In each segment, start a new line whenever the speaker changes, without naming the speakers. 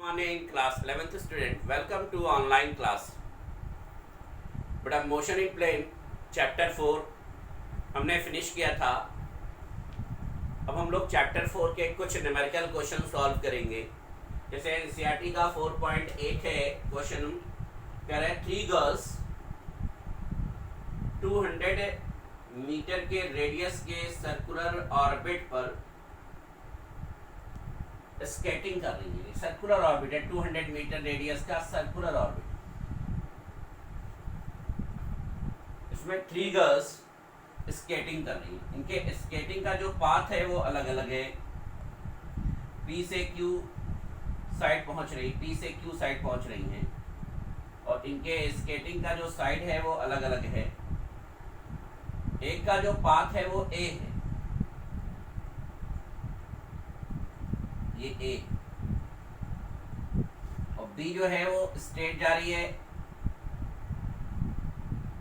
Morning class 11th student, welcome to online class. बेटा motion in plane chapter 4 हमने finish किया था. अब हम लोग चैप्टर 4 के कुछ न्यूमेरिकल क्वेश्चन सॉल्व करेंगे. जैसे एनसीईआरटी का 4.8 है क्वेश्चन. कह रहा है 3 गर्ल्स 200 मीटर के रेडियस के सर्कुलर ऑर्बिट पर स्केटिंग कर रही है. सर्कुलर ऑर्बिट है 200 मीटर रेडियस का सर्कुलर ऑर्बिट. इसमें 3 गर्ल्स स्केटिंग कर रही है. इनके स्केटिंग का जो पाथ है वो अलग अलग है. P से Q साइड पहुंच रही, P से Q साइड पहुंच रही हैं और इनके स्केटिंग का जो साइड है वो अलग अलग है. एक का जो पाथ है वो A है, ये A, और B जो है वो स्ट्रेट जा रही है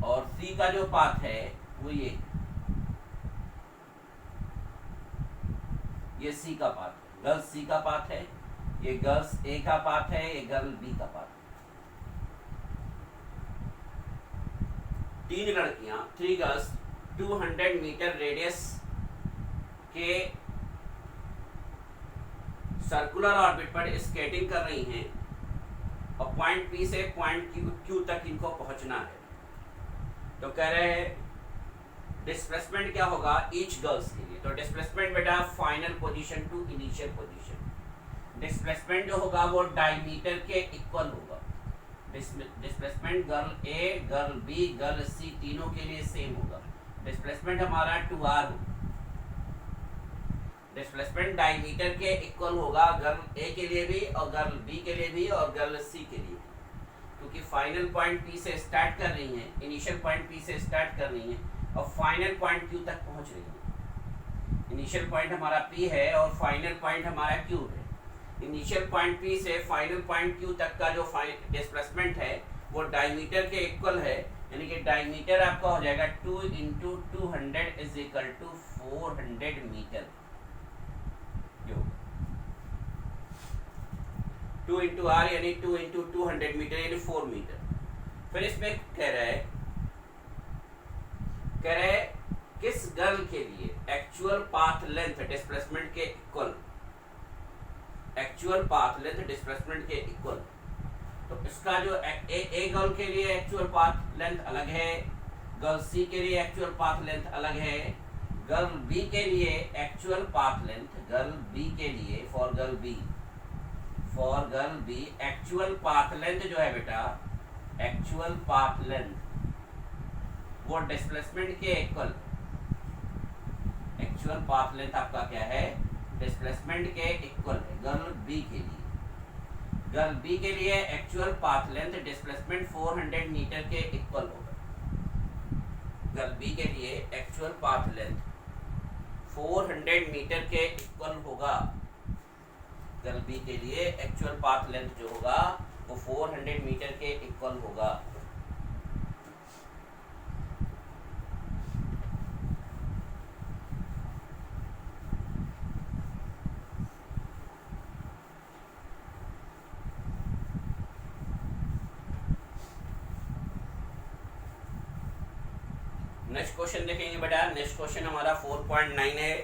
और C का जो पाथ है वो ये C का पाथ है. गर्ल्स C का पाथ है, ये गर्ल्स A का पाथ है, ये गर्ल B का पाथ है. 3 लड़कियां 3 गर्ल्स 200 मीटर रेडियस के सर्कुलर ऑर्बिट पर स्केटिंग कर रही हैं और पॉइंट P से पॉइंट Q तक इनको पहुंचना है. तो कह रहे हैं डिस्प्लेसमेंट क्या होगा ईच गर्ल्स के लिए. तो डिस्प्लेसमेंट बेटा final position to initial position. Displacement जो होगा वो डायमीटर के इक्वल होगा. Displacement girl A, girl B, girl C तीनों के लिए सेम होगा. डिस्प्लेसमेंट हमारा 2r होगा. डिस्प्लेसमेंट डायमीटर के इक्वल होगा गर्ल A के लिए भी और गर्ल B के लिए भी और गर्ल C के लिए भी, क्योंकि फाइनल पॉइंट P से स्टार्ट कर रही हैं, इनिशियल पॉइंट P से स्टार्ट कर रही हैं और फाइनल पॉइंट Q तक पहुंच रही हैं. इनिशियल पॉइंट हमारा P है और फाइनल पॉइंट हमारा Q है. इनिशियल पॉइंट P से फाइनल पॉइंट Q तक का जो डिस्प्लेसमेंट है वो डायमीटर के इक्वल है. यानी कि डायमीटर आपका हो जाएगा 2 × 200 = 400 मीटर. 2 × r यानी 2 × 200 मीटर यानी 4 मीटर. फिर इसमें कह रहे किस गर्ल के लिए एक्चुअल पाथ लेंथ डिस्प्लेसमेंट के equal. Actual path length displacement के इक्वल. तो इसका जो ए गर्ल के लिए एक्चुअल पाथ लेंथ अलग है, गर्ल सी के लिए एक्चुअल पाथ लेंथ अलग है, गर्ल बी के लिए actual path length, girl B के लिए for girl B actual path length जो है बेटा एक्चुअल पाथ लेंथ वो डिस्प्लेसमेंट के इक्वल. एक्चुअल पाथ लेंथ आपका क्या है डिस्प्लेसमेंट के इक्वल है गर्ल बी के लिए. गर्ल बी के लिए actual path length displacement 400 metre के इक्वल होगा. गर्ल बी के लिए एक्चुअल पाथ लेंथ 400 मीटर के इक्वल होगा. गर्ल बी के लिए एक्चुअल पाथ लेंथ जो होगा वो 400 मीटर के इक्वल होगा. नेक्स्ट क्वेश्चन देखेंगे बेटा. नेक्स्ट क्वेश्चन हमारा 4.9 है.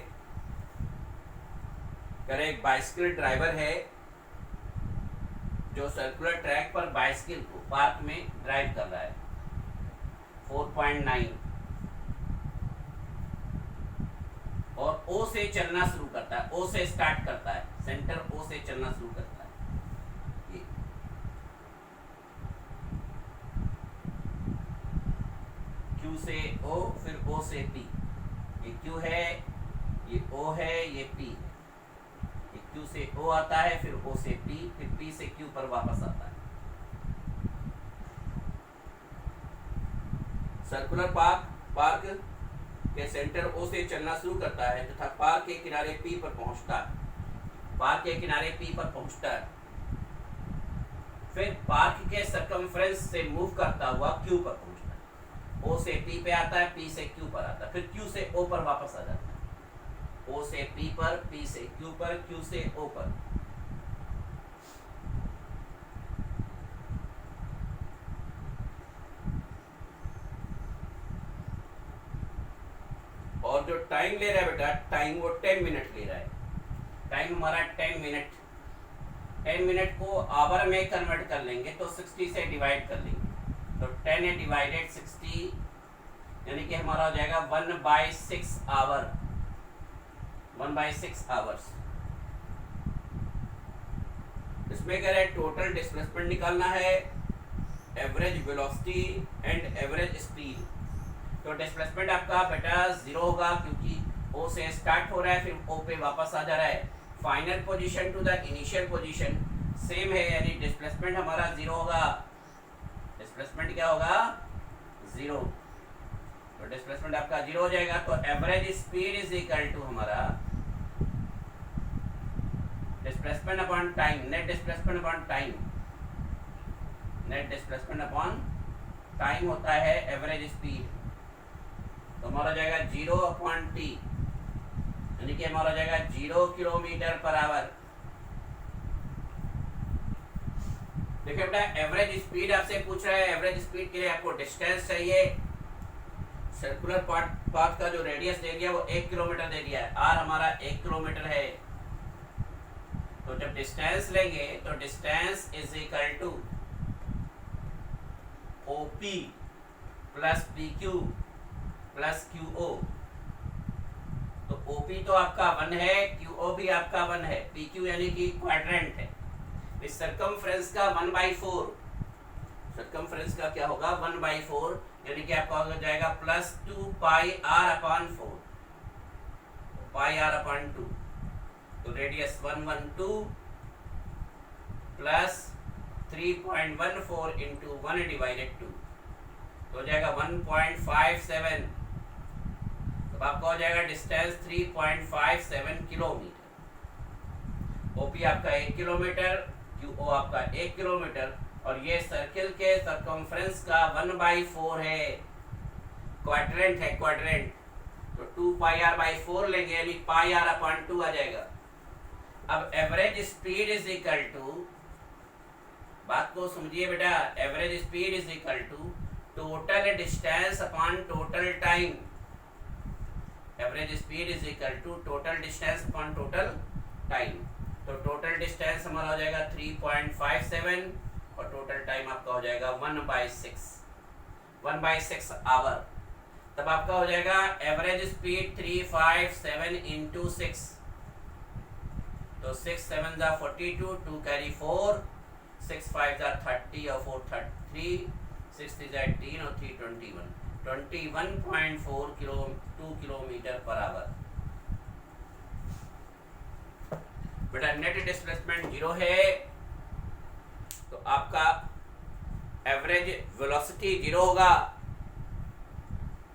करे एक बाइसिकल ड्राइवर है जो सर्कुलर ट्रैक पर बाइसिकल को पार्क में ड्राइव कर रहा है. 4.9 और O से चलना शुरू करता है. O से स्टार्ट करता है, सेंटर O से चलना शुरू करता है. Q से O फिर O से P. ये Q है, ये O है, ये P है. ये Q से O आता है फिर O से P फिर P से Q पर वापस आता है. सर्कुलर पार्क के सेंटर O से चलना शुरू करता है तथा पार्क के किनारे P पर पहुंचता है. पार्क के किनारे P पर पहुंचता है फिर पार्क के सर्कमफ्रेंस से मूव करता हुआ Q पर पहुंचता है. O से P पे आता है, P से Q पर आता है, फिर Q से O पर वापस आ जाता है. O से P पर, P से Q पर, Q से O पर. जो टाइम ले रहा है बेटा, टाइम वो 10 मिनट ले रहा है। टाइम हमारा 10 मिनट, 10 मिनट को आवर में कन्वर्ट कर लेंगे तो 60 से डिवाइड कर लेंगे, तो 10 डिवाइडेड 60 यानी कि हमारा हो जाएगा 1/6 आवर, 1/6 आवर्स। इसमें कह रहे हैं टोटल डिस्प्लेसमेंट निकालना है, average velocity and average speed. तो डिस्प्लेसमेंट आपका बेटा 0 होगा क्योंकि O से स्टार्ट हो रहा है, फिर O पे वापस आ जा रहा है। Final position to the initial position same है, यानी डिस्प्लेसमेंट हमारा 0 होगा। डिस्प्लेसमेंट क्या होगा? 0। तो डिस्प्लेसमेंट आपका 0 हो जाएगा। तो average speed is equal to हमारा displacement upon time, net displacement upon time. Net displacement upon time होता है एवरेज स्पीड। तो हमारा जाएगा 0/t, यानी कि हमारा जाएगा 0 किलोमीटर पर आवर। देखिए बेटा, एवरेज स्पीड आपसे पूछ रहा है, एवरेज स्पीड के लिए आपको डिस्टेंस चाहिए। सर्कुलर पाथ का जो रेडियस दे दिया वो 1 किलोमीटर दे दिया है, r हमारा 1 किलोमीटर है। तो जब डिस्टेंस लेंगे तो distance is equal to OP plus PQ plus QO। तो OP तो आपका 1 है, QO भी आपका 1 है, PQ यानी कि क्वाड्रेंट है। इस सरकमफ्रेंस का 1/4, सरकमफ्रेंस का क्या होगा? 1/4, यानी कि आपका हो जाएगा प्लस 2 पाई r/4, पाई r/2। तो रेडियस 112 प्लस 3.14 इंटू 1 डिवाइडेड 2, तो हो जाएगा 1.57। तो आपका हो जाएगा डिस्टेंस 3.57 किलोमीटर। OP आपका 1 किलोमीटर, QO आपका 1 किलोमीटर, और ये सर्किल के सरकमफ्रेंस का 1/4 है, क्वाड्रेंट है, क्वाड्रेंट। तो 2 पाई r/4 लेंगे, यानी पाई r/2 आ जाएगा। अब average speed is equal to, बात को समझिए बेटा, average speed is equal to total distance upon total time. Average speed is equal to total distance upon total time. तो टोटल डिस्टेंस हमारा हो जाएगा 3.57 और टोटल टाइम आपका हो जाएगा 1/6 आवर। तब आपका हो जाएगा एवरेज स्पीड 357 इंटू 6, तो 6 7 जा 42, 2 कैरी 4, 6 5 जा 30 और 4 33, 6 3 जा 18 और 3 21, 21.2 किलोमीटर पर आवर। बेटा नेट डिस्प्लेसमेंट 0 है, तो आपका एवरेज वेलोसिटी 0 होगा।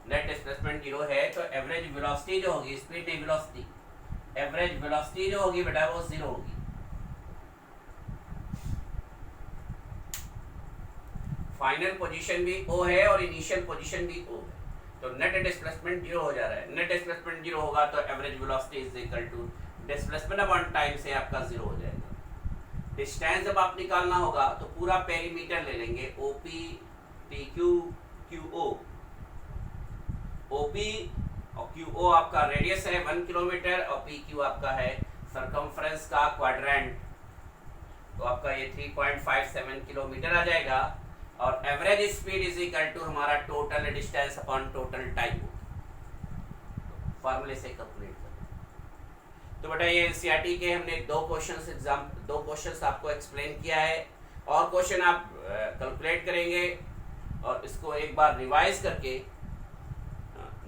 नेट डिस्प्लेसमेंट 0 है तो एवरेज वेलोसिटी जो होगी, स्पीड नहीं वेलोसिटी, एवरेज वेलोसिटी जो होगी बेटा वो 0 होगी। फाइनल पोजीशन भी O है और इनिशियल पोजीशन भी O है, तो नेट डिस्प्लेसमेंट 0 हो जा रहा है। नेट डिस्प्लेसमेंट 0 होगा तो average velocity is equal to displacement upon time से आपका 0 हो जाएगा। डिस्टेंस जब आप निकालना होगा तो पूरा पेरीमीटर ले लेंगे, OP PQ QO। OP और QO आपका रेडियस है 1 किलोमीटर और PQ आपका है सरकमफ्रेंस का क्वाड्रेंट, तो आपका ये 3.57 किलोमीटर आ जाएगा। और average speed is equal to हमारा total distance upon total time, फार्मूले से कैलकुलेट करें। तो बेटा ये एनसीईआरटी के हमने 2 क्वेश्चंस आपको एक्सप्लेन किया है, और क्वेश्चन आप कैलकुलेट करेंगे और इसको एक बार रिवाइज करके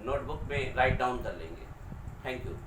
नोटबुक में राइट डाउन कर लेंगे। Thank you.